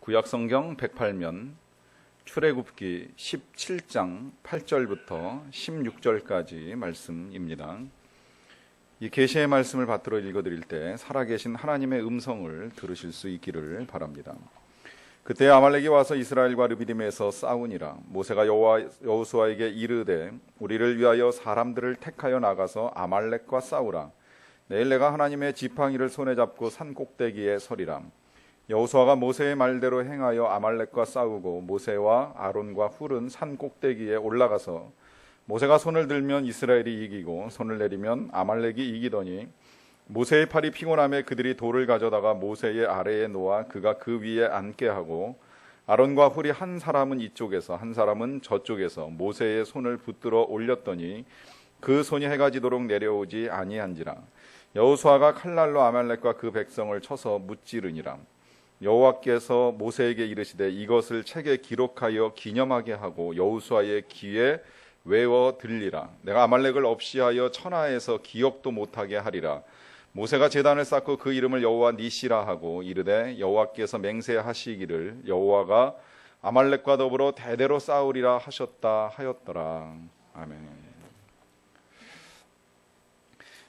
구약성경 108면 출애굽기 17장 8절부터 16절까지 말씀입니다. 이 계시의 말씀을 받들어 읽어드릴 때 살아계신 하나님의 음성을 들으실 수 있기를 바랍니다. 그때 아말렉이 와서 이스라엘과 르비딤에서 싸우니라. 모세가 여호수아에게 이르되 우리를 위하여 사람들을 택하여 나가서 아말렉과 싸우라. 내일 내가 하나님의 지팡이를 손에 잡고 산 꼭대기에 서리라. 여호수아가 모세의 말대로 행하여 아말렉과 싸우고 모세와 아론과 훌은 산 꼭대기에 올라가서 모세가 손을 들면 이스라엘이 이기고 손을 내리면 아말렉이 이기더니 모세의 팔이 피곤함에 그들이 돌을 가져다가 모세의 아래에 놓아 그가 그 위에 앉게 하고 아론과 훌이 한 사람은 이쪽에서 한 사람은 저쪽에서 모세의 손을 붙들어 올렸더니 그 손이 해가 지도록 내려오지 아니한지라. 여호수아가 칼날로 아말렉과 그 백성을 쳐서 무찌르니라. 여호와께서 모세에게 이르시되 이것을 책에 기록하여 기념하게 하고 여호수아의 귀에 외워 들리라. 내가 아말렉을 없이하여 천하에서 기억도 못하게 하리라. 모세가 제단을 쌓고 그 이름을 여호와 니시라 하고 이르되 여호와께서 맹세하시기를 여호와가 아말렉과 더불어 대대로 싸우리라 하셨다 하였더라. 아멘.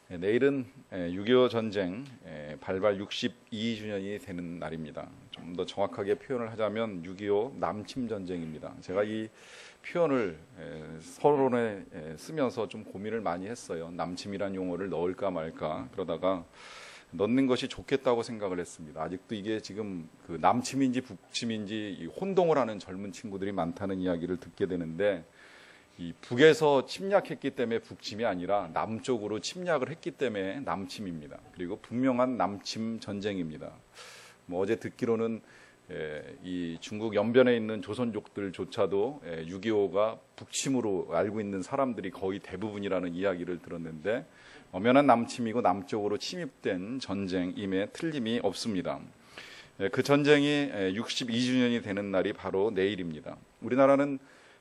내일은 6.25 전쟁 발발 62주년이 되는 날입니다. 좀 더 정확하게 표현을 하자면 6.25 남침 전쟁입니다. 제가 이 표현을 서론에 쓰면서 좀 고민을 많이 했어요. 남침이란 용어를 넣을까 말까 그러다가 넣는 것이 좋겠다고 생각을 했습니다. 아직도 이게 지금 그 남침인지 북침인지 혼동을 하는 젊은 친구들이 많다는 이야기를 듣게 되는데 이 북에서 침략했기 때문에 북침이 아니라 남쪽으로 침략을 했기 때문에 남침입니다. 그리고 분명한 남침 전쟁입니다. 어제 듣기로는 이 중국 연변에 있는 조선족들조차도 6.25가 북침으로 알고 있는 사람들이 거의 대부분이라는 이야기를 들었는데 엄연한 남침이고 남쪽으로 침입된 전쟁임에 틀림이 없습니다. 그 전쟁이 62주년이 되는 날이 바로 내일입니다. 우리나라는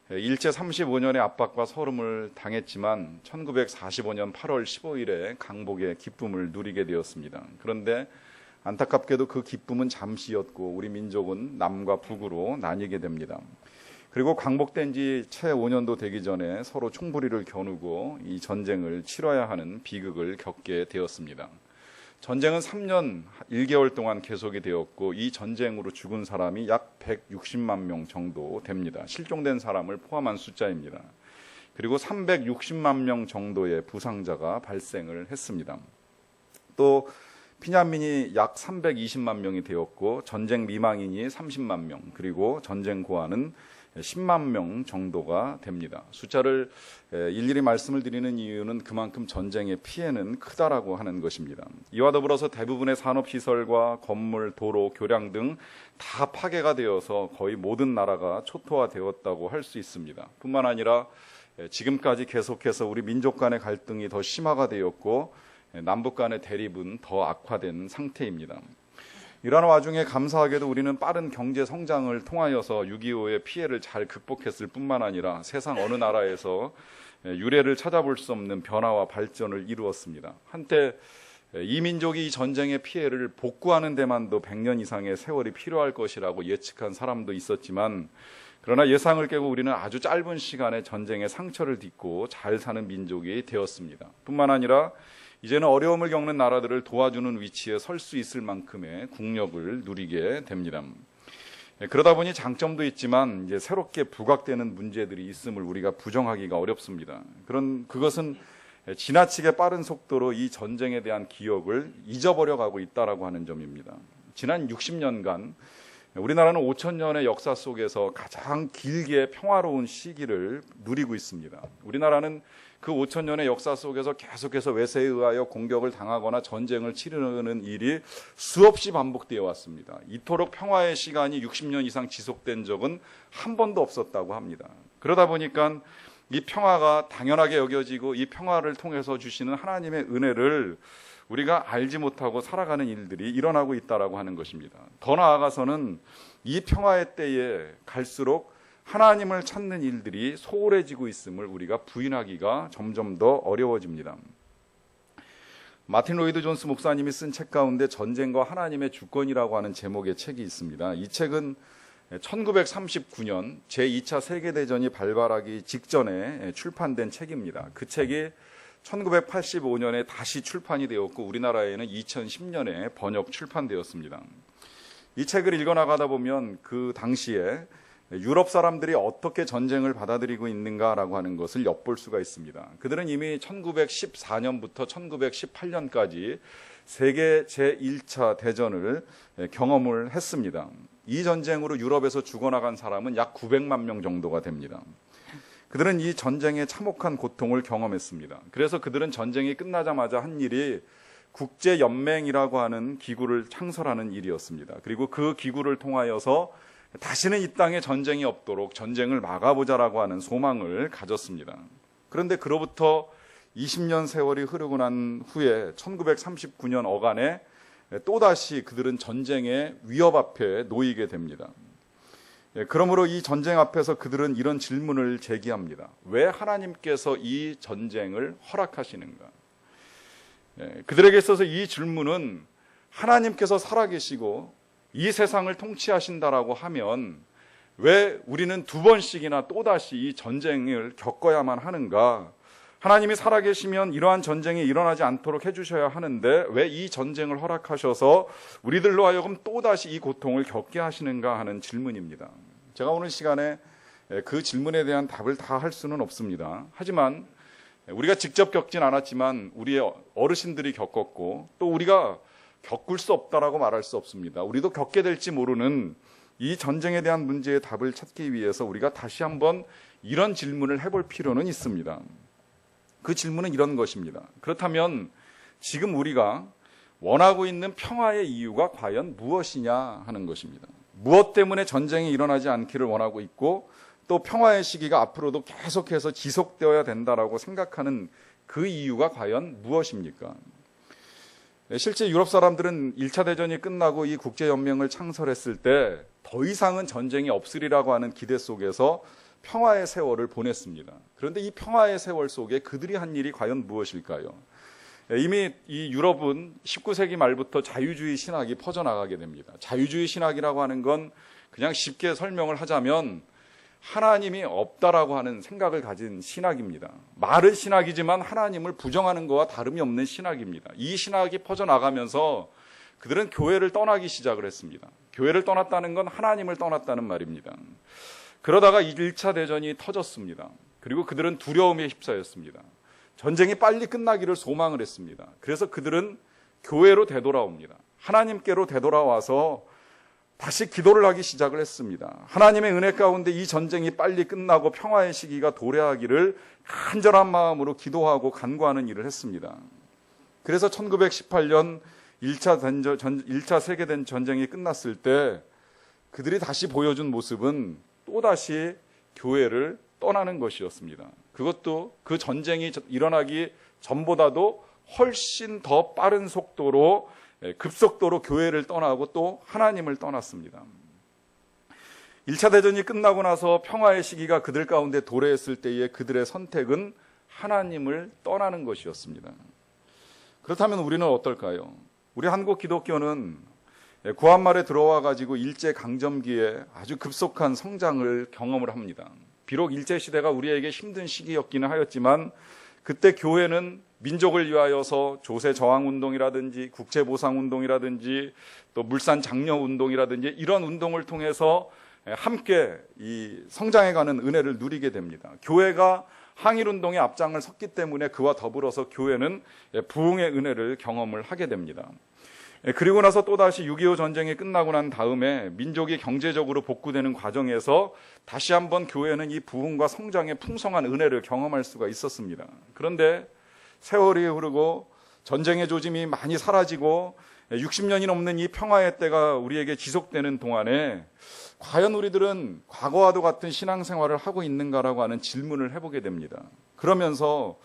일제 35년의 압박과 서름을 당했지만 1945년 8월 15일에 강복의 기쁨을 누리게 되었습니다. 그런데 안타깝게도 그 기쁨은 잠시였고 우리 민족은 남과 북으로 나뉘게 됩니다. 그리고 강복된 지 채 5년도 되기 전에 서로 총부리를 겨누고 이 전쟁을 치러야 하는 비극을 겪게 되었습니다. 전쟁은 3년 1개월 동안 계속이 되었고 이 전쟁으로 죽은 사람이 약 160만 명 정도 됩니다. 실종된 사람을 포함한 숫자입니다. 그리고 360만 명 정도의 부상자가 발생을 했습니다. 또 피난민이 약 320만 명이 되었고 전쟁 미망인이 30만 명 그리고 전쟁 고아는 10만 명 정도가 됩니다. 숫자를 일일이 말씀을 드리는 이유는 그만큼 전쟁의 피해는 크다라고 하는 것입니다. 이와 더불어서 대부분의 산업시설과 건물, 도로, 교량 등 다 파괴가 되어서 거의 모든 나라가 초토화되었다고 할 수 있습니다. 뿐만 아니라 지금까지 계속해서 우리 민족 간의 갈등이 더 심화가 되었고 남북 간의 대립은 더 악화된 상태입니다. 이러한 와중에 감사하게도 우리는 빠른 경제 성장을 통하여서 6.25의 피해를 잘 극복했을 뿐만 아니라 세상 어느 나라에서 유례를 찾아볼 수 없는 변화와 발전을 이루었습니다. 한때 이 민족이 이 전쟁의 피해를 복구하는 데만도 100년 이상의 세월이 필요할 것이라고 예측한 사람도 있었지만 그러나 예상을 깨고 우리는 아주 짧은 시간에 전쟁의 상처를 딛고 잘 사는 민족이 되었습니다. 뿐만 아니라 이제는 어려움을 겪는 나라들을 도와주는 위치에 설 수 있을 만큼의 국력을 누리게 됩니다. 그러다 보니 장점도 있지만 이제 새롭게 부각되는 문제들이 있음을 우리가 부정하기가 어렵습니다. 그것은 지나치게 빠른 속도로 이 전쟁에 대한 기억을 잊어버려 가고 있다라고 하는 점입니다. 지난 60년간 우리나라는 5,000년의 역사 속에서 가장 길게 평화로운 시기를 누리고 있습니다. 우리나라는 그 5,000년의 역사 속에서 계속해서 외세에 의하여 공격을 당하거나 전쟁을 치르는 일이 수없이 반복되어 왔습니다. 이토록 평화의 시간이 60년 이상 지속된 적은 한 번도 없었다고 합니다. 그러다 보니까 이 평화가 당연하게 여겨지고 이 평화를 통해서 주시는 하나님의 은혜를 우리가 알지 못하고 살아가는 일들이 일어나고 있다라고 하는 것입니다. 더 나아가서는 이 평화의 때에 갈수록 하나님을 찾는 일들이 소홀해지고 있음을 우리가 부인하기가 점점 더 어려워집니다. 마틴 로이드 존스 목사님이 쓴 책 가운데 전쟁과 하나님의 주권이라고 하는 제목의 책이 있습니다. 이 책은 1939년 제2차 세계대전이 발발하기 직전에 출판된 책입니다. 그 책이 1985년에 다시 출판이 되었고 우리나라에는 2010년에 번역 출판되었습니다. 이 책을 읽어나가다 보면 그 당시에 유럽 사람들이 어떻게 전쟁을 받아들이고 있는가라고 하는 것을 엿볼 수가 있습니다. 그들은 이미 1914년부터 1918년까지 세계 제1차 대전을 경험을 했습니다. 이 전쟁으로 유럽에서 죽어나간 사람은 약 900만 명 정도가 됩니다. 그들은 이 전쟁의 참혹한 고통을 경험했습니다. 그래서 그들은 전쟁이 끝나자마자 한 일이 국제연맹이라고 하는 기구를 창설하는 일이었습니다. 그리고 그 기구를 통하여서 다시는 이 땅에 전쟁이 없도록 전쟁을 막아보자라고 하는 소망을 가졌습니다. 그런데 그로부터 20년 세월이 흐르고 난 후에 1939년 어간에 또다시 그들은 전쟁의 위협 앞에 놓이게 됩니다. 그러므로 이 전쟁 앞에서 그들은 이런 질문을 제기합니다. 왜 하나님께서 이 전쟁을 허락하시는가? 그들에게 있어서 이 질문은 하나님께서 살아계시고 이 세상을 통치하신다라고 하면 왜 우리는 두 번씩이나 또다시 이 전쟁을 겪어야만 하는가? 하나님이 살아계시면 이러한 전쟁이 일어나지 않도록 해주셔야 하는데 왜 이 전쟁을 허락하셔서 우리들로 하여금 또다시 이 고통을 겪게 하시는가 하는 질문입니다. 제가 오늘 시간에 그 질문에 대한 답을 다 할 수는 없습니다. 하지만 우리가 직접 겪진 않았지만 우리의 어르신들이 겪었고 또 우리가 겪을 수 없다라고 말할 수 없습니다. 우리도 겪게 될지 모르는 이 전쟁에 대한 문제의 답을 찾기 위해서 우리가 다시 한번 이런 질문을 해볼 필요는 있습니다. 그 질문은 이런 것입니다. 그렇다면 지금 우리가 원하고 있는 평화의 이유가 과연 무엇이냐 하는 것입니다. 무엇 때문에 전쟁이 일어나지 않기를 원하고 있고 또 평화의 시기가 앞으로도 계속해서 지속되어야 된다라고 생각하는 그 이유가 과연 무엇입니까? 실제 유럽 사람들은 1차 대전이 끝나고 이 국제연맹을 창설했을 때 더 이상은 전쟁이 없으리라고 하는 기대 속에서 평화의 세월을 보냈습니다. 그런데 이 평화의 세월 속에 그들이 한 일이 과연 무엇일까요? 이미 이 유럽은 19세기 말부터 자유주의 신학이 퍼져나가게 됩니다. 자유주의 신학이라고 하는 건 그냥 쉽게 설명을 하자면 하나님이 없다라고 하는 생각을 가진 신학입니다. 말은 신학이지만 하나님을 부정하는 것과 다름이 없는 신학입니다. 이 신학이 퍼져나가면서 그들은 교회를 떠나기 시작을 했습니다. 교회를 떠났다는 건 하나님을 떠났다는 말입니다. 그러다가 1차 대전이 터졌습니다. 그리고 그들은 두려움에 휩싸였습니다. 전쟁이 빨리 끝나기를 소망을 했습니다. 그래서 그들은 교회로 되돌아옵니다. 하나님께로 되돌아와서 다시 기도를 하기 시작을 했습니다. 하나님의 은혜 가운데 이 전쟁이 빨리 끝나고 평화의 시기가 도래하기를 간절한 마음으로 기도하고 간구하는 일을 했습니다. 그래서 1918년 1차 세계대전쟁이 끝났을 때 그들이 다시 보여준 모습은 또다시 교회를 떠나는 것이었습니다. 그것도 그 전쟁이 일어나기 전보다도 훨씬 더 빠른 속도로 급속도로 교회를 떠나고 또 하나님을 떠났습니다. 1차 대전이 끝나고 나서 평화의 시기가 그들 가운데 도래했을 때의 그들의 선택은 하나님을 떠나는 것이었습니다. 그렇다면 우리는 어떨까요? 우리 한국 기독교는 구한말에 들어와 가지고 일제강점기에 아주 급속한 성장을 경험을 합니다. 비록 일제시대가 우리에게 힘든 시기였기는 하였지만 그때 교회는 민족을 위하여서 조세저항운동이라든지 국제보상운동이라든지 또 물산장려운동이라든지 이런 운동을 통해서 함께 이 성장해가는 은혜를 누리게 됩니다. 교회가 항일운동의 앞장을 섰기 때문에 그와 더불어서 교회는 부흥의 은혜를 경험을 하게 됩니다. 그리고 나서 또다시 6.25 전쟁이 끝나고 난 다음에 민족이 경제적으로 복구되는 과정에서 다시 한번 교회는 이 부흥과 성장의 풍성한 은혜를 경험할 수가 있었습니다. 그런데 세월이 흐르고 전쟁의 조짐이 많이 사라지고 60년이 넘는 이 평화의 때가 우리에게 지속되는 동안에 과연 우리들은 과거와도 같은 신앙생활을 하고 있는가라고 하는 질문을 해보게 됩니다. 그러면서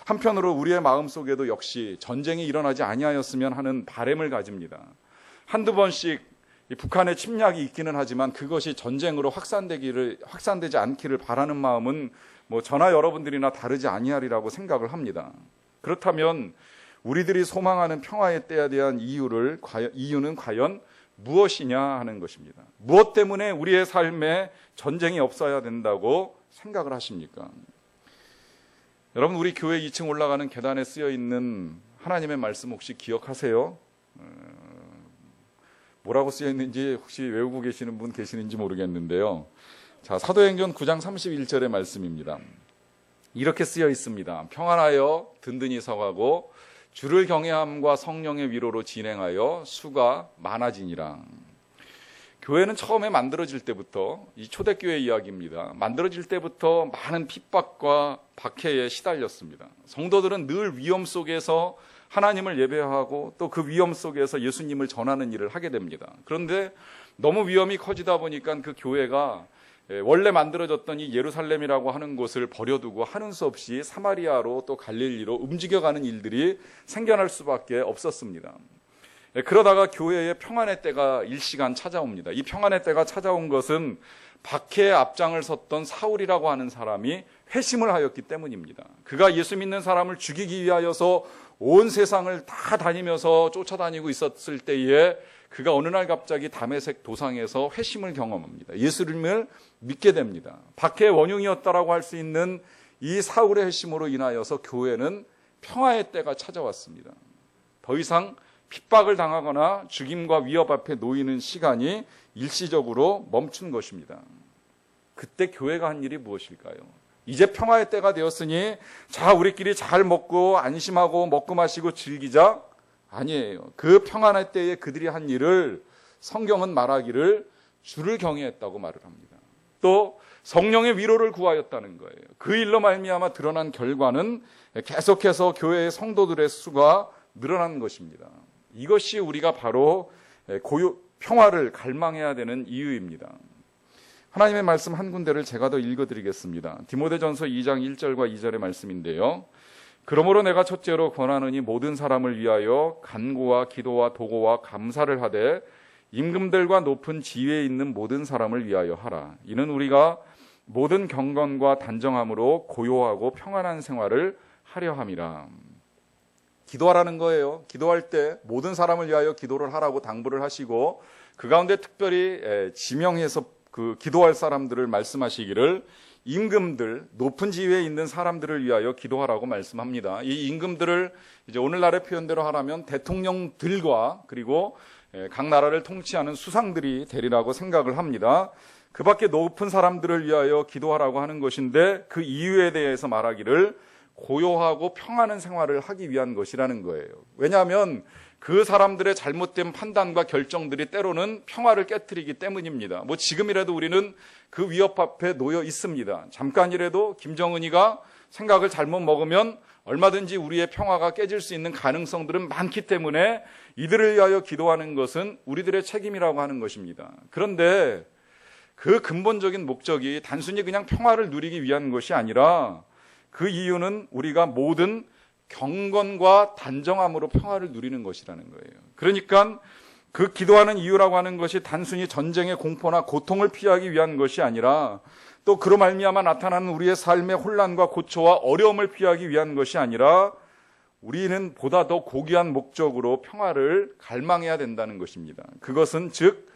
한편으로 우리의 마음속에도 역시 전쟁이 일어나지 아니하였으면 하는 바람을 가집니다. 한두 번씩 북한의 침략이 있기는 하지만 그것이 전쟁으로 확산되지 않기를 바라는 마음은 저나 여러분들이나 다르지 아니하리라고 생각을 합니다. 그렇다면 우리들이 소망하는 평화의 때에 대한 이유는 과연 무엇이냐 하는 것입니다. 무엇 때문에 우리의 삶에 전쟁이 없어야 된다고 생각을 하십니까? 여러분, 우리 교회 2층 올라가는 계단에 쓰여 있는 하나님의 말씀 혹시 기억하세요? 뭐라고 쓰여 있는지 혹시 외우고 계시는 분 계시는지 모르겠는데요. 자, 사도행전 9장 31절의 말씀입니다. 이렇게 쓰여 있습니다. 평안하여 든든히 서가고 주를 경외함과 성령의 위로로 진행하여 수가 많아지니라. 교회는 처음에 만들어질 때부터, 이 초대교회 이야기입니다. 만들어질 때부터 많은 핍박과 박해에 시달렸습니다. 성도들은 늘 위험 속에서 하나님을 예배하고 또 그 위험 속에서 예수님을 전하는 일을 하게 됩니다. 그런데 너무 위험이 커지다 보니까 그 교회가 원래 만들어졌던 이 예루살렘이라고 하는 곳을 버려두고 하는 수 없이 사마리아로 또 갈릴리로 움직여가는 일들이 생겨날 수밖에 없었습니다. 그러다가 교회의 평안의 때가 일시간 찾아옵니다. 이 평안의 때가 찾아온 것은 박해의 앞장을 섰던 사울이라고 하는 사람이 회심을 하였기 때문입니다. 그가 예수 믿는 사람을 죽이기 위하여서 온 세상을 다 다니면서 쫓아다니고 있었을 때에 그가 어느 날 갑자기 다메섹 도상에서 회심을 경험합니다. 예수님을 믿게 됩니다. 박해의 원흉이었다라고 할 수 있는 이 사울의 회심으로 인하여서 교회는 평화의 때가 찾아왔습니다. 더 이상 핍박을 당하거나 죽임과 위협 앞에 놓이는 시간이 일시적으로 멈춘 것입니다. 그때 교회가 한 일이 무엇일까요? 이제 평화의 때가 되었으니 자, 우리끼리 잘 먹고 안심하고 먹고 마시고 즐기자? 아니에요. 그 평안의 때에 그들이 한 일을 성경은 말하기를 주를 경외했다고 말을 합니다. 또 성령의 위로를 구하였다는 거예요. 그 일로 말미암아 드러난 결과는 계속해서 교회의 성도들의 수가 늘어난 것입니다. 이것이 우리가 바로 평화를 갈망해야 되는 이유입니다. 하나님의 말씀 한 군데를 제가 더 읽어드리겠습니다. 디모데전서 2장 1절과 2절의 말씀인데요. 그러므로 내가 첫째로 권하노니 모든 사람을 위하여 간구와 기도와 도고와 감사를 하되 임금들과 높은 지위에 있는 모든 사람을 위하여 하라. 이는 우리가 모든 경건과 단정함으로 고요하고 평안한 생활을 하려 함이라. 기도하라는 거예요. 기도할 때 모든 사람을 위하여 기도를 하라고 당부를 하시고 그 가운데 특별히 지명해서 그 기도할 사람들을 말씀하시기를 임금들, 높은 지위에 있는 사람들을 위하여 기도하라고 말씀합니다. 이 임금들을 이제 오늘날의 표현대로 하라면 대통령들과 그리고 각 나라를 통치하는 수상들이 되리라고 생각을 합니다. 그 밖에 높은 사람들을 위하여 기도하라고 하는 것인데 그 이유에 대해서 말하기를 고요하고 평안한 생활을 하기 위한 것이라는 거예요. 왜냐하면 그 사람들의 잘못된 판단과 결정들이 때로는 평화를 깨트리기 때문입니다. 지금이라도 우리는 그 위협 앞에 놓여 있습니다. 잠깐이라도 김정은이가 생각을 잘못 먹으면 얼마든지 우리의 평화가 깨질 수 있는 가능성들은 많기 때문에 이들을 위하여 기도하는 것은 우리들의 책임이라고 하는 것입니다. 그런데 그 근본적인 목적이 단순히 그냥 평화를 누리기 위한 것이 아니라 그 이유는 우리가 모든 경건과 단정함으로 평화를 누리는 것이라는 거예요. 그러니까 그 기도하는 이유라고 하는 것이 단순히 전쟁의 공포나 고통을 피하기 위한 것이 아니라 또 그로 말미암아 나타나는 우리의 삶의 혼란과 고초와 어려움을 피하기 위한 것이 아니라 우리는 보다 더 고귀한 목적으로 평화를 갈망해야 된다는 것입니다. 그것은 즉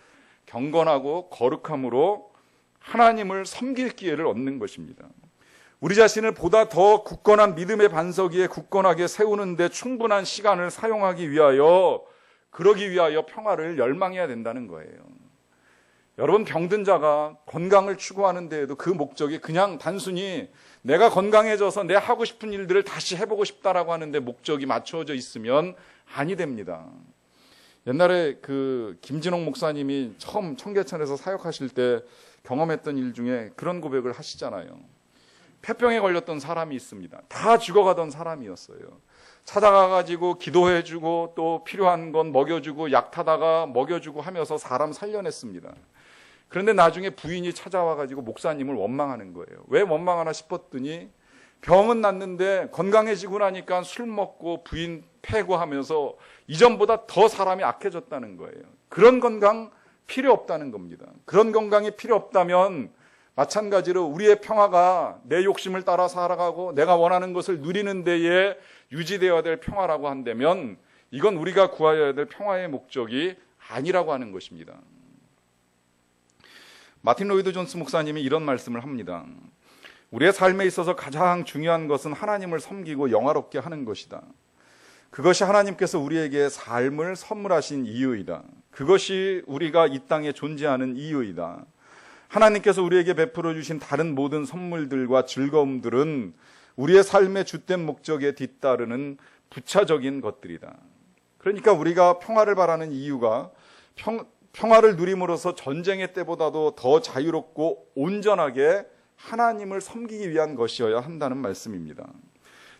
경건하고 거룩함으로 하나님을 섬길 기회를 얻는 것입니다. 우리 자신을 보다 더 굳건한 믿음의 반석 위에 굳건하게 세우는 데 충분한 시간을 사용하기 위하여 그러기 위하여 평화를 열망해야 된다는 거예요. 여러분, 병든 자가 건강을 추구하는 데에도 그 목적이 그냥 단순히 내가 건강해져서 내 하고 싶은 일들을 다시 해보고 싶다라고 하는데 목적이 맞춰져 있으면 아니 됩니다. 옛날에 그 김진홍 목사님이 처음 청계천에서 사역하실 때 경험했던 일 중에 그런 고백을 하시잖아요. 폐병에 걸렸던 사람이 있습니다. 다 죽어가던 사람이었어요. 찾아가가지고 기도해주고 또 필요한 건 먹여주고 약 타다가 먹여주고 하면서 사람 살려냈습니다. 그런데 나중에 부인이 찾아와가지고 목사님을 원망하는 거예요. 왜 원망하나 싶었더니 병은 낫는데 건강해지고 나니까 술 먹고 부인 패고 하면서 이전보다 더 사람이 악해졌다는 거예요. 그런 건강 필요 없다는 겁니다. 그런 건강이 필요 없다면 마찬가지로 우리의 평화가 내 욕심을 따라 살아가고 내가 원하는 것을 누리는 데에 유지되어야 될 평화라고 한다면 이건 우리가 구하여야 될 평화의 목적이 아니라고 하는 것입니다. 마틴 로이드 존스 목사님이 이런 말씀을 합니다. 우리의 삶에 있어서 가장 중요한 것은 하나님을 섬기고 영화롭게 하는 것이다. 그것이 하나님께서 우리에게 삶을 선물하신 이유이다. 그것이 우리가 이 땅에 존재하는 이유이다. 하나님께서 우리에게 베풀어 주신 다른 모든 선물들과 즐거움들은 우리의 삶의 주된 목적에 뒤따르는 부차적인 것들이다. 그러니까 우리가 평화를 바라는 이유가 평화를 누림으로써 전쟁의 때보다도 더 자유롭고 온전하게 하나님을 섬기기 위한 것이어야 한다는 말씀입니다.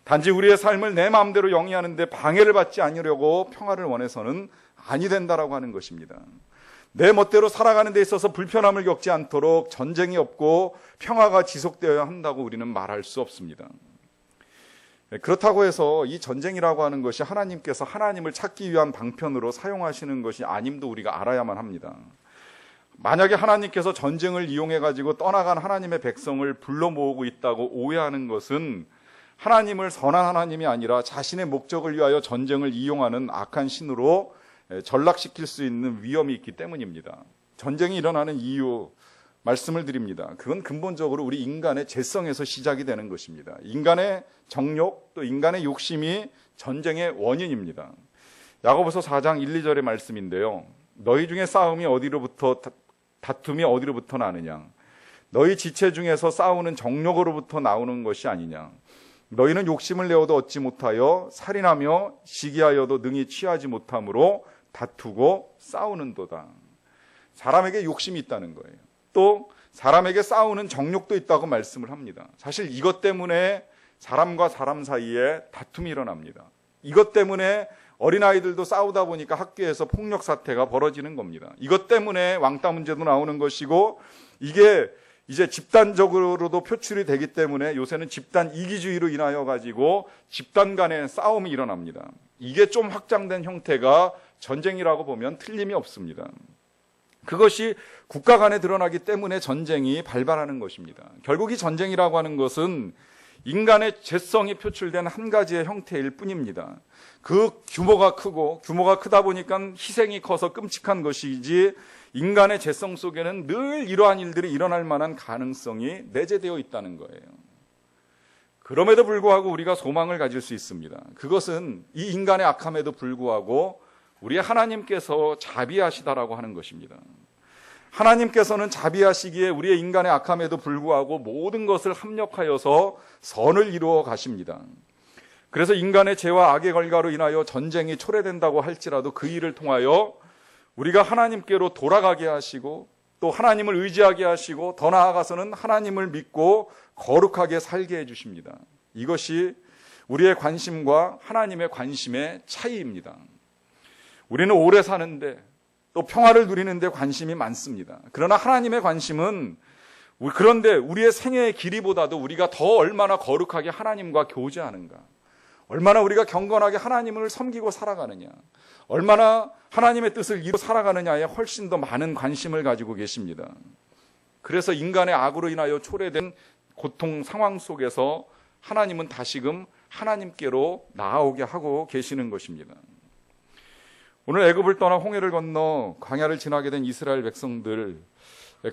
단지 우리의 삶을 내 마음대로 영위하는 데 방해를 받지 않으려고 평화를 원해서는 아니 된다라고 하는 것입니다. 내 멋대로 살아가는 데 있어서 불편함을 겪지 않도록 전쟁이 없고 평화가 지속되어야 한다고 우리는 말할 수 없습니다. 그렇다고 해서 이 전쟁이라고 하는 것이 하나님께서 하나님을 찾기 위한 방편으로 사용하시는 것이 아님도 우리가 알아야만 합니다. 만약에 하나님께서 전쟁을 이용해가지고 떠나간 하나님의 백성을 불러 모으고 있다고 오해하는 것은 하나님을 선한 하나님이 아니라 자신의 목적을 위하여 전쟁을 이용하는 악한 신으로 전락시킬 수 있는 위험이 있기 때문입니다. 전쟁이 일어나는 이유 말씀을 드립니다. 그건 근본적으로 우리 인간의 죄성에서 시작이 되는 것입니다. 인간의 정욕 또 인간의 욕심이 전쟁의 원인입니다. 야고보서 4장 1, 2절의 말씀인데요. 너희 중에 다툼이 어디로부터 나느냐? 너희 지체 중에서 싸우는 정욕으로부터 나오는 것이 아니냐? 너희는 욕심을 내어도 얻지 못하여 살인하며 시기하여도 능히 취하지 못함으로 다투고 싸우는도다. 사람에게 욕심이 있다는 거예요. 또 사람에게 싸우는 정욕도 있다고 말씀을 합니다. 사실 이것 때문에 사람과 사람 사이에 다툼이 일어납니다. 이것 때문에 어린아이들도 싸우다 보니까 학교에서 폭력 사태가 벌어지는 겁니다. 이것 때문에 왕따 문제도 나오는 것이고 이게 이제 집단적으로도 표출이 되기 때문에 요새는 집단 이기주의로 인하여 가지고 집단 간의 싸움이 일어납니다. 이게 좀 확장된 형태가 전쟁이라고 보면 틀림이 없습니다. 그것이 국가 간에 드러나기 때문에 전쟁이 발발하는 것입니다. 결국 이 전쟁이라고 하는 것은 인간의 죄성이 표출된 한 가지의 형태일 뿐입니다. 그 규모가 크다 보니까 희생이 커서 끔찍한 것이지 인간의 죄성 속에는 늘 이러한 일들이 일어날 만한 가능성이 내재되어 있다는 거예요. 그럼에도 불구하고 우리가 소망을 가질 수 있습니다. 그것은 이 인간의 악함에도 불구하고 우리 하나님께서 자비하시다라고 하는 것입니다. 하나님께서는 자비하시기에 우리의 인간의 악함에도 불구하고 모든 것을 합력하여서 선을 이루어 가십니다. 그래서 인간의 죄와 악의 결과로 인하여 전쟁이 초래된다고 할지라도 그 일을 통하여 우리가 하나님께로 돌아가게 하시고 또 하나님을 의지하게 하시고 더 나아가서는 하나님을 믿고 거룩하게 살게 해주십니다. 이것이 우리의 관심과 하나님의 관심의 차이입니다. 우리는 오래 사는데 또 평화를 누리는데 관심이 많습니다. 그러나 하나님의 관심은 그런데 우리의 생애의 길이보다도 우리가 더 얼마나 거룩하게 하나님과 교제하는가, 얼마나 우리가 경건하게 하나님을 섬기고 살아가느냐, 얼마나 하나님의 뜻을 이루고 살아가느냐에 훨씬 더 많은 관심을 가지고 계십니다. 그래서 인간의 악으로 인하여 초래된 고통 상황 속에서 하나님은 다시금 하나님께로 나아오게 하고 계시는 것입니다. 오늘 애굽을 떠나 홍해를 건너 광야를 지나게 된 이스라엘 백성들,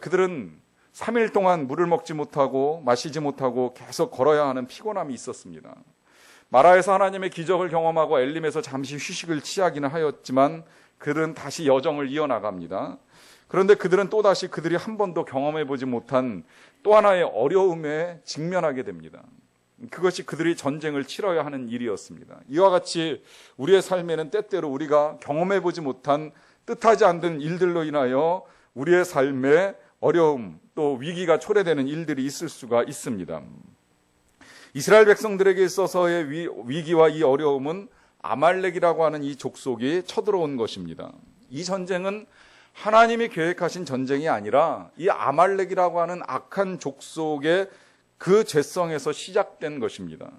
그들은 3일 동안 물을 먹지 못하고 마시지 못하고 계속 걸어야 하는 피곤함이 있었습니다. 마라에서 하나님의 기적을 경험하고 엘림에서 잠시 휴식을 취하기는 하였지만 그들은 다시 여정을 이어나갑니다. 그런데 그들은 또다시 그들이 한 번도 경험해보지 못한 또 하나의 어려움에 직면하게 됩니다. 그것이 그들이 전쟁을 치러야 하는 일이었습니다. 이와 같이 우리의 삶에는 때때로 우리가 경험해보지 못한 뜻하지 않는 일들로 인하여 우리의 삶에 어려움 또 위기가 초래되는 일들이 있을 수가 있습니다. 이스라엘 백성들에게 있어서의 위기와 이 어려움은 아말렉이라고 하는 이 족속이 쳐들어온 것입니다. 이 전쟁은 하나님이 계획하신 전쟁이 아니라 이 아말렉이라고 하는 악한 족속의 그 죄성에서 시작된 것입니다.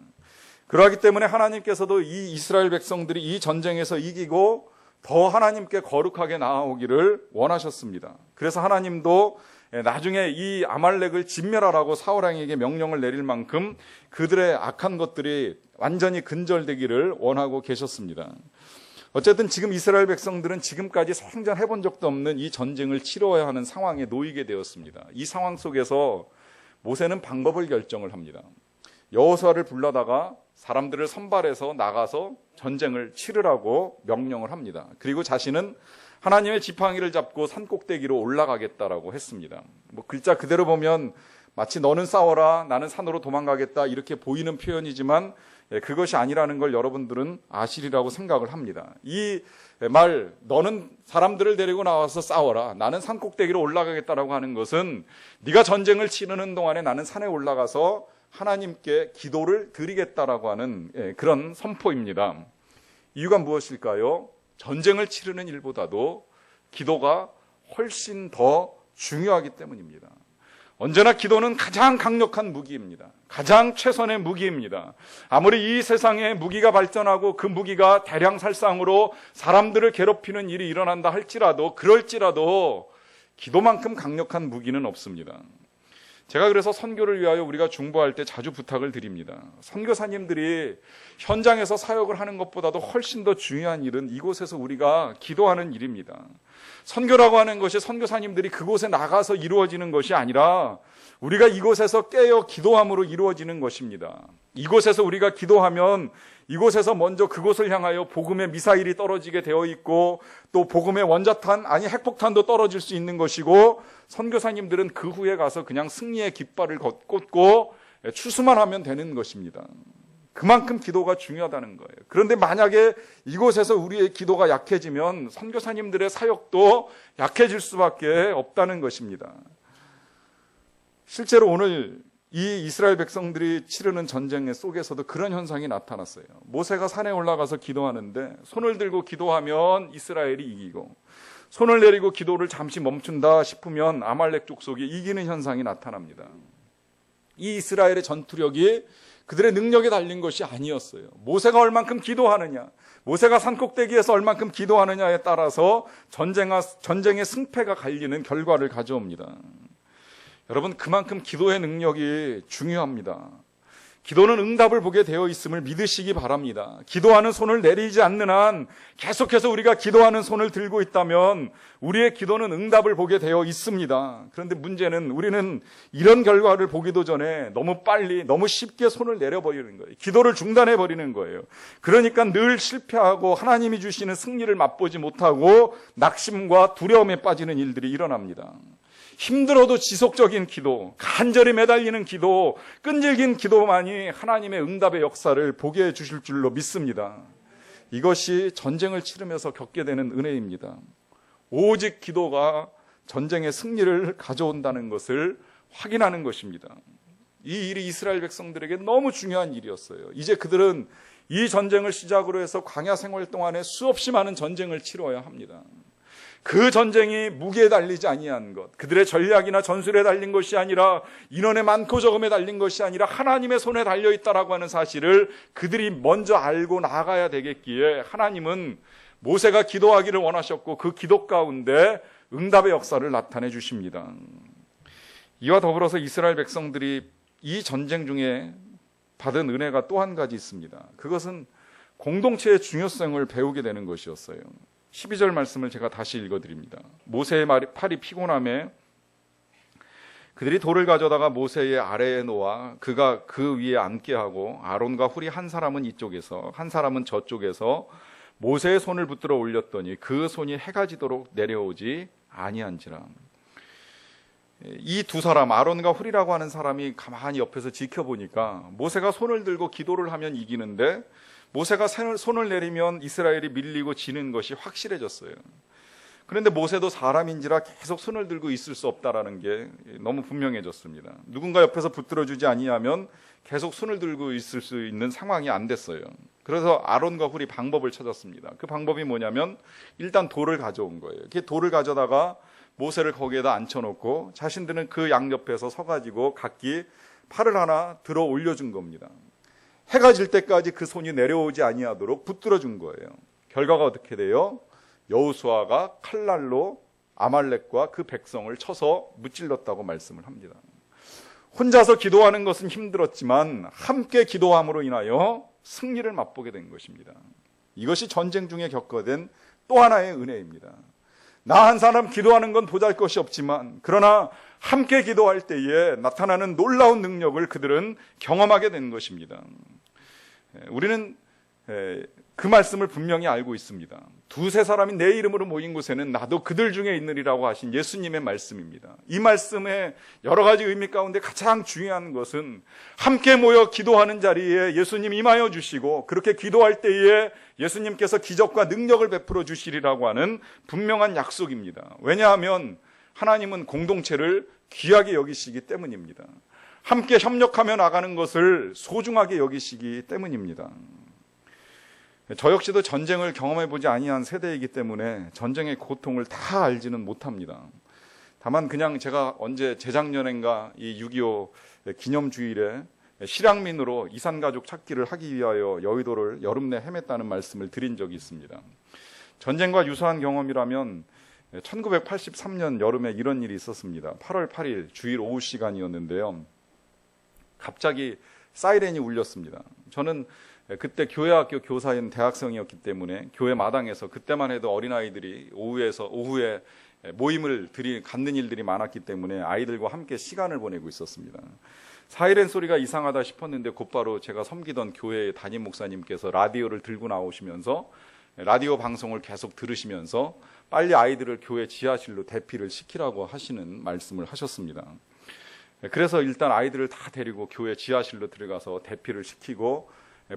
그러하기 때문에 하나님께서도 이 이스라엘 백성들이 이 전쟁에서 이기고 더 하나님께 거룩하게 나아오기를 원하셨습니다. 그래서 하나님도 나중에 이 아말렉을 진멸하라고 사울왕에게 명령을 내릴 만큼 그들의 악한 것들이 완전히 근절되기를 원하고 계셨습니다. 어쨌든 지금 이스라엘 백성들은 지금까지 생전해본 적도 없는 이 전쟁을 치러야 하는 상황에 놓이게 되었습니다. 이 상황 속에서 모세는 방법을 결정을 합니다. 여호수아를 불러다가 사람들을 선발해서 나가서 전쟁을 치르라고 명령을 합니다. 그리고 자신은 하나님의 지팡이를 잡고 산꼭대기로 올라가겠다라고 했습니다. 글자 그대로 보면 마치 너는 싸워라, 나는 산으로 도망가겠다 이렇게 보이는 표현이지만 그것이 아니라는 걸 여러분들은 아시리라고 생각을 합니다. 이 말, 너는 사람들을 데리고 나와서 싸워라, 나는 산꼭대기로 올라가겠다라고 하는 것은 네가 전쟁을 치르는 동안에 나는 산에 올라가서 하나님께 기도를 드리겠다라고 하는 그런 선포입니다. 이유가 무엇일까요? 전쟁을 치르는 일보다도 기도가 훨씬 더 중요하기 때문입니다. 언제나 기도는 가장 강력한 무기입니다. 가장 최선의 무기입니다. 아무리 이 세상에 무기가 발전하고 그 무기가 대량살상으로 사람들을 괴롭히는 일이 일어난다 할지라도 그럴지라도 기도만큼 강력한 무기는 없습니다. 제가 그래서 선교를 위하여 우리가 중보할 때 자주 부탁을 드립니다. 선교사님들이 현장에서 사역을 하는 것보다도 훨씬 더 중요한 일은 이곳에서 우리가 기도하는 일입니다. 선교라고 하는 것이 선교사님들이 그곳에 나가서 이루어지는 것이 아니라 우리가 이곳에서 깨어 기도함으로 이루어지는 것입니다. 이곳에서 우리가 기도하면 이곳에서 먼저 그곳을 향하여 복음의 미사일이 떨어지게 되어 있고 또 복음의 원자탄 아니 핵폭탄도 떨어질 수 있는 것이고 선교사님들은 그 후에 가서 그냥 승리의 깃발을 꽂고 추수만 하면 되는 것입니다. 그만큼 기도가 중요하다는 거예요. 그런데 만약에 이곳에서 우리의 기도가 약해지면 선교사님들의 사역도 약해질 수밖에 없다는 것입니다. 실제로 오늘 이 이스라엘 백성들이 치르는 전쟁 속에서도 그런 현상이 나타났어요. 모세가 산에 올라가서 기도하는데 손을 들고 기도하면 이스라엘이 이기고 손을 내리고 기도를 잠시 멈춘다 싶으면 아말렉 족속이 이기는 현상이 나타납니다. 이 이스라엘의 전투력이 그들의 능력에 달린 것이 아니었어요. 모세가 얼만큼 기도하느냐, 모세가 산꼭대기에서 얼만큼 기도하느냐에 따라서 전쟁의 승패가 갈리는 결과를 가져옵니다. 여러분, 그만큼 기도의 능력이 중요합니다. 기도는 응답을 보게 되어 있음을 믿으시기 바랍니다. 기도하는 손을 내리지 않는 한 계속해서 우리가 기도하는 손을 들고 있다면 우리의 기도는 응답을 보게 되어 있습니다. 그런데 문제는 우리는 이런 결과를 보기도 전에 너무 빨리 너무 쉽게 손을 내려버리는 거예요. 기도를 중단해버리는 거예요. 그러니까 늘 실패하고 하나님이 주시는 승리를 맛보지 못하고 낙심과 두려움에 빠지는 일들이 일어납니다. 힘들어도 지속적인 기도, 간절히 매달리는 기도, 끈질긴 기도만이 하나님의 응답의 역사를 보게 해주실 줄로 믿습니다. 이것이 전쟁을 치르면서 겪게 되는 은혜입니다. 오직 기도가 전쟁의 승리를 가져온다는 것을 확인하는 것입니다. 이 일이 이스라엘 백성들에게 너무 중요한 일이었어요. 이제 그들은 이 전쟁을 시작으로 해서 광야 생활 동안에 수없이 많은 전쟁을 치러야 합니다. 그 전쟁이 무기에 달리지 아니한 것, 그들의 전략이나 전술에 달린 것이 아니라 인원의 많고 적음에 달린 것이 아니라 하나님의 손에 달려있다라고 하는 사실을 그들이 먼저 알고 나가야 되겠기에 하나님은 모세가 기도하기를 원하셨고 그 기도 가운데 응답의 역사를 나타내 주십니다. 이와 더불어서 이스라엘 백성들이 이 전쟁 중에 받은 은혜가 또 한 가지 있습니다. 그것은 공동체의 중요성을 배우게 되는 것이었어요. 12절 말씀을 제가 다시 읽어드립니다. 모세의 팔이 피곤함에 그들이 돌을 가져다가 모세의 아래에 놓아 그가 그 위에 앉게 하고 아론과 훌이 한 사람은 이쪽에서 한 사람은 저쪽에서 모세의 손을 붙들어 올렸더니 그 손이 해가 지도록 내려오지 아니한지라. 이 두 사람, 아론과 훌이라고 하는 사람이 가만히 옆에서 지켜보니까 모세가 손을 들고 기도를 하면 이기는데 모세가 손을 내리면 이스라엘이 밀리고 지는 것이 확실해졌어요. 그런데 모세도 사람인지라 계속 손을 들고 있을 수 없다라는 게 너무 분명해졌습니다. 누군가 옆에서 붙들어주지 아니하면 계속 손을 들고 있을 수 있는 상황이 안 됐어요. 그래서 아론과 훌이 방법을 찾았습니다. 그 방법이 뭐냐면 일단 돌을 가져온 거예요. 이렇게 돌을 가져다가 모세를 거기에다 앉혀놓고 자신들은 그 양옆에서 서가지고 각기 팔을 하나 들어 올려준 겁니다. 해가 질 때까지 그 손이 내려오지 아니하도록 붙들어 준 거예요. 결과가 어떻게 돼요? 여호수아가 칼날로 아말렉과 그 백성을 쳐서 무찔렀다고 말씀을 합니다. 혼자서 기도하는 것은 힘들었지만 함께 기도함으로 인하여 승리를 맛보게 된 것입니다. 이것이 전쟁 중에 겪어낸 또 하나의 은혜입니다. 나 한 사람 기도하는 건 보잘것이 없지만 그러나 함께 기도할 때에 나타나는 놀라운 능력을 그들은 경험하게 된 것입니다. 우리는 그 말씀을 분명히 알고 있습니다. 두세 사람이 내 이름으로 모인 곳에는 나도 그들 중에 있느리라고 하신 예수님의 말씀입니다. 이 말씀의 여러 가지 의미 가운데 가장 중요한 것은 함께 모여 기도하는 자리에 예수님 임하여 주시고 그렇게 기도할 때에 예수님께서 기적과 능력을 베풀어 주시리라고 하는 분명한 약속입니다. 왜냐하면 하나님은 공동체를 귀하게 여기시기 때문입니다. 함께 협력하며 나가는 것을 소중하게 여기시기 때문입니다. 저 역시도 전쟁을 경험해보지 아니한 세대이기 때문에 전쟁의 고통을 다 알지는 못합니다. 다만 그냥 제가 언제 재작년인가 이 6.25 기념주일에 실향민으로 이산가족 찾기를 하기 위하여 여의도를 여름 내 헤맸다는 말씀을 드린 적이 있습니다. 전쟁과 유사한 경험이라면 1983년 여름에 이런 일이 있었습니다. 8월 8일 주일 오후 시간이었는데요. 갑자기 사이렌이 울렸습니다. 저는 그때 교회학교 교사인 대학생이었기 때문에 교회 마당에서 그때만 해도 어린아이들이 오후에 모임을 갖는 일들이 많았기 때문에 아이들과 함께 시간을 보내고 있었습니다. 사이렌 소리가 이상하다 싶었는데 곧바로 제가 섬기던 교회의 담임 목사님께서 라디오를 들고 나오시면서 라디오 방송을 계속 들으시면서 빨리 아이들을 교회 지하실로 대피를 시키라고 하시는 말씀을 하셨습니다. 그래서 일단 아이들을 다 데리고 교회 지하실로 들어가서 대피를 시키고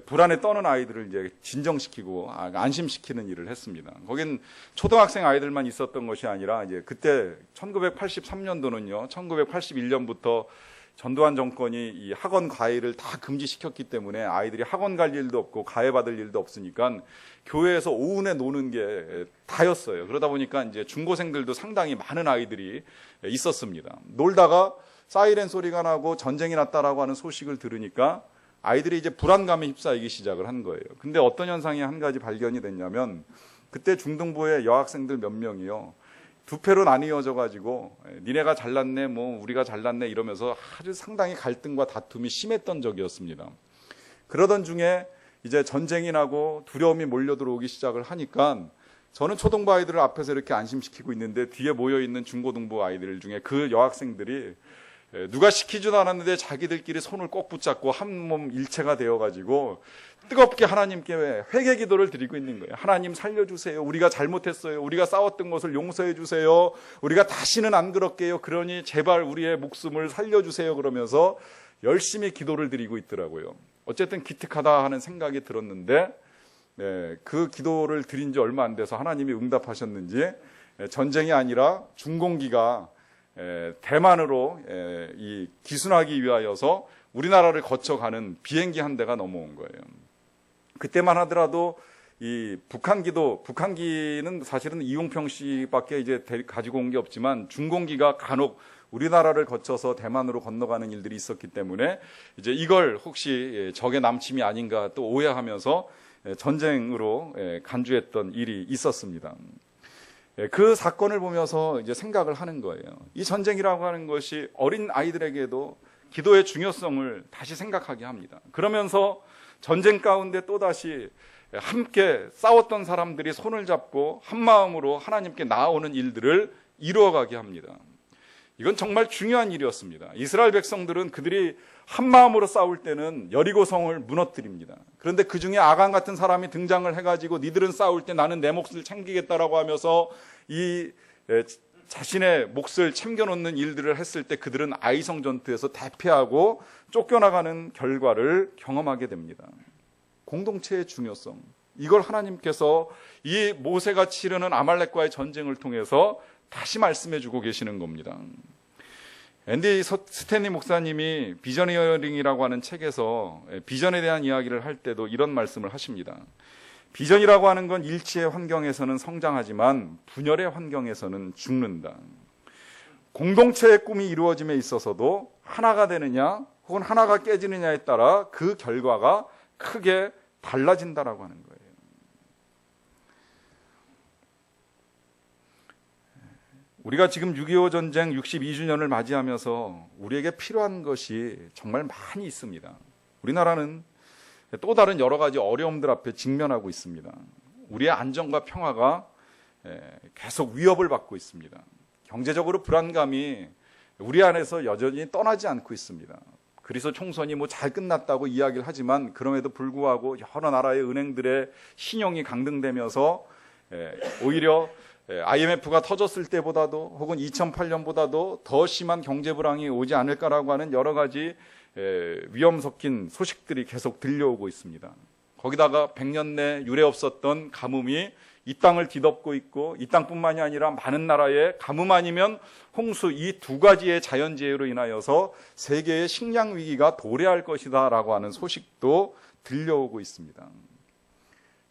불안에 떠는 아이들을 이제 진정시키고 안심시키는 일을 했습니다. 거긴 초등학생 아이들만 있었던 것이 아니라 이제 그때 1983년도는요, 1981년부터 전두환 정권이 이 학원 과외를 다 금지시켰기 때문에 아이들이 학원 갈 일도 없고 과외 받을 일도 없으니까 교회에서 오후내 노는 게 다였어요. 그러다 보니까 이제 중고생들도 상당히 많은 아이들이 있었습니다. 놀다가 사이렌 소리가 나고 전쟁이 났다라고 하는 소식을 들으니까 아이들이 이제 불안감에 휩싸이기 시작을 한 거예요. 근데 어떤 현상이 한 가지 발견이 됐냐면 그때 중등부의 여학생들 몇 명이요. 두 패로 나뉘어져 가지고 니네가 잘났네 뭐 우리가 잘났네 이러면서 아주 상당히 갈등과 다툼이 심했던 적이었습니다. 그러던 중에 이제 전쟁이 나고 두려움이 몰려 들어오기 시작을 하니까 저는 초등부 아이들을 앞에서 이렇게 안심시키고 있는데 뒤에 모여있는 중고등부 아이들 중에 그 여학생들이 누가 시키지도 않았는데 자기들끼리 손을 꼭 붙잡고 한 몸 일체가 되어가지고 뜨겁게 하나님께 회개 기도를 드리고 있는 거예요. 하나님 살려주세요. 우리가 잘못했어요. 우리가 싸웠던 것을 용서해 주세요. 우리가 다시는 안 그럴게요. 그러니 제발 우리의 목숨을 살려주세요. 그러면서 열심히 기도를 드리고 있더라고요. 어쨌든 기특하다 하는 생각이 들었는데 그 기도를 드린 지 얼마 안 돼서 하나님이 응답하셨는지 전쟁이 아니라 중공기가 대만으로 이 기순하기 위하여서 우리나라를 거쳐가는 비행기 한 대가 넘어온 거예요. 그때만 하더라도 이 북한기는 사실은 이용평 씨밖에 이제 가지고 온 게 없지만 중공기가 간혹 우리나라를 거쳐서 대만으로 건너가는 일들이 있었기 때문에 이제 이걸 혹시 적의 남침이 아닌가 또 오해하면서 전쟁으로 간주했던 일이 있었습니다. 그 사건을 보면서 이제 생각을 하는 거예요. 이 전쟁이라고 하는 것이 어린 아이들에게도 기도의 중요성을 다시 생각하게 합니다. 그러면서 전쟁 가운데 또다시 함께 싸웠던 사람들이 손을 잡고 한 마음으로 하나님께 나아오는 일들을 이루어가게 합니다. 이건 정말 중요한 일이었습니다. 이스라엘 백성들은 그들이 한 마음으로 싸울 때는 여리고성을 무너뜨립니다. 그런데 그 중에 아간 같은 사람이 등장을 해가지고 니들은 싸울 때 나는 내 몫을 챙기겠다라고 하면서 이 자신의 몫을 챙겨놓는 일들을 했을 때 그들은 아이성 전투에서 대패하고 쫓겨나가는 결과를 경험하게 됩니다. 공동체의 중요성, 이걸 하나님께서 이 모세가 치르는 아말렉과의 전쟁을 통해서 다시 말씀해주고 계시는 겁니다. 앤디 스탠리 목사님이 비전 히어링이라고 하는 책에서 비전에 대한 이야기를 할 때도 이런 말씀을 하십니다. 비전이라고 하는 건 일치의 환경에서는 성장하지만 분열의 환경에서는 죽는다. 공동체의 꿈이 이루어짐에 있어서도 하나가 되느냐 혹은 하나가 깨지느냐에 따라 그 결과가 크게 달라진다라고 하는 거예요. 우리가 지금 6.25 전쟁 62주년을 맞이하면서 우리에게 필요한 것이 정말 많이 있습니다. 우리나라는 또 다른 여러 가지 어려움들 앞에 직면하고 있습니다. 우리의 안정과 평화가 계속 위협을 받고 있습니다. 경제적으로 불안감이 우리 안에서 여전히 떠나지 않고 있습니다. 그리스도 총선이 잘 끝났다고 이야기를 하지만 그럼에도 불구하고 여러 나라의 은행들의 신용이 강등되면서 오히려 IMF가 터졌을 때보다도 혹은 2008년보다도 더 심한 경제 불황이 오지 않을까라고 하는 여러 가지 위험 섞인 소식들이 계속 들려오고 있습니다. 거기다가 100년 내 유례 없었던 가뭄이 이 땅을 뒤덮고 있고 이 땅뿐만이 아니라 많은 나라에 가뭄 아니면 홍수 이 두 가지의 자연재해로 인하여서 세계의 식량 위기가 도래할 것이다 라고 하는 소식도 들려오고 있습니다.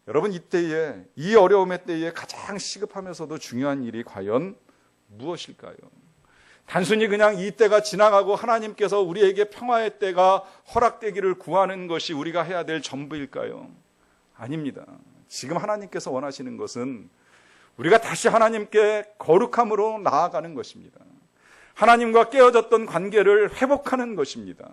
여러분, 이때에 이 어려움의 때에 가장 시급하면서도 중요한 일이 과연 무엇일까요? 단순히 그냥 이 때가 지나가고 하나님께서 우리에게 평화의 때가 허락되기를 구하는 것이 우리가 해야 될 전부일까요? 아닙니다. 지금 하나님께서 원하시는 것은 우리가 다시 하나님께 거룩함으로 나아가는 것입니다. 하나님과 깨어졌던 관계를 회복하는 것입니다.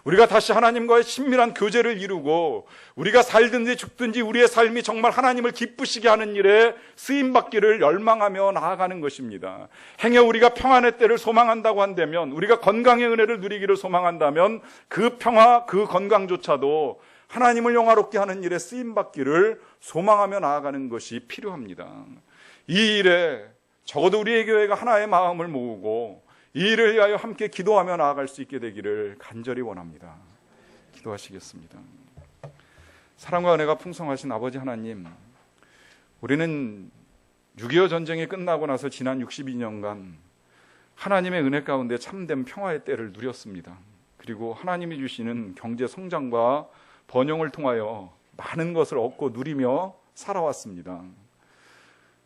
우리가 다시 하나님과의 친밀한 교제를 이루고 우리가 살든지 죽든지 우리의 삶이 정말 하나님을 기쁘시게 하는 일에 쓰임받기를 열망하며 나아가는 것입니다. 행여 우리가 평안의 때를 소망한다고 한다면, 우리가 건강의 은혜를 누리기를 소망한다면 그 평화, 그 건강조차도 하나님을 영화롭게 하는 일에 쓰임받기를 소망하며 나아가는 것이 필요합니다. 이 일에 적어도 우리의 교회가 하나의 마음을 모으고 이 일을 위하여 함께 기도하며 나아갈 수 있게 되기를 간절히 원합니다. 기도하시겠습니다. 사랑과 은혜가 풍성하신 아버지 하나님, 우리는 6.25 전쟁이 끝나고 나서 지난 62년간 하나님의 은혜 가운데 참된 평화의 때를 누렸습니다. 그리고 하나님이 주시는 경제 성장과 번영을 통하여 많은 것을 얻고 누리며 살아왔습니다.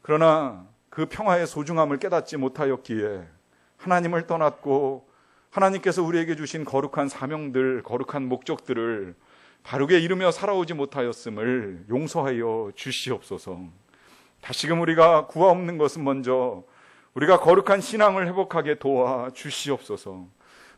그러나 그 평화의 소중함을 깨닫지 못하였기에 하나님을 떠났고 하나님께서 우리에게 주신 거룩한 사명들, 거룩한 목적들을 바르게 이루며 살아오지 못하였음을 용서하여 주시옵소서. 다시금 우리가 구하옵는 것은 먼저 우리가 거룩한 신앙을 회복하게 도와 주시옵소서.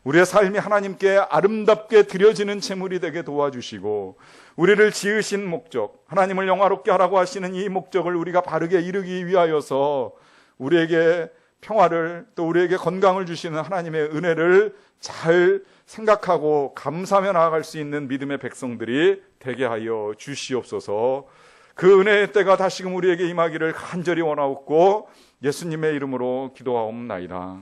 우리의 삶이 하나님께 아름답게 드려지는 제물이 되게 도와주시고 우리를 지으신 목적, 하나님을 영화롭게 하라고 하시는 이 목적을 우리가 바르게 이루기 위하여서 우리에게 평화를, 또 우리에게 건강을 주시는 하나님의 은혜를 잘 생각하고 감사하며 나아갈 수 있는 믿음의 백성들이 되게 하여 주시옵소서. 그 은혜의 때가 다시금 우리에게 임하기를 간절히 원하옵고 예수님의 이름으로 기도하옵나이다.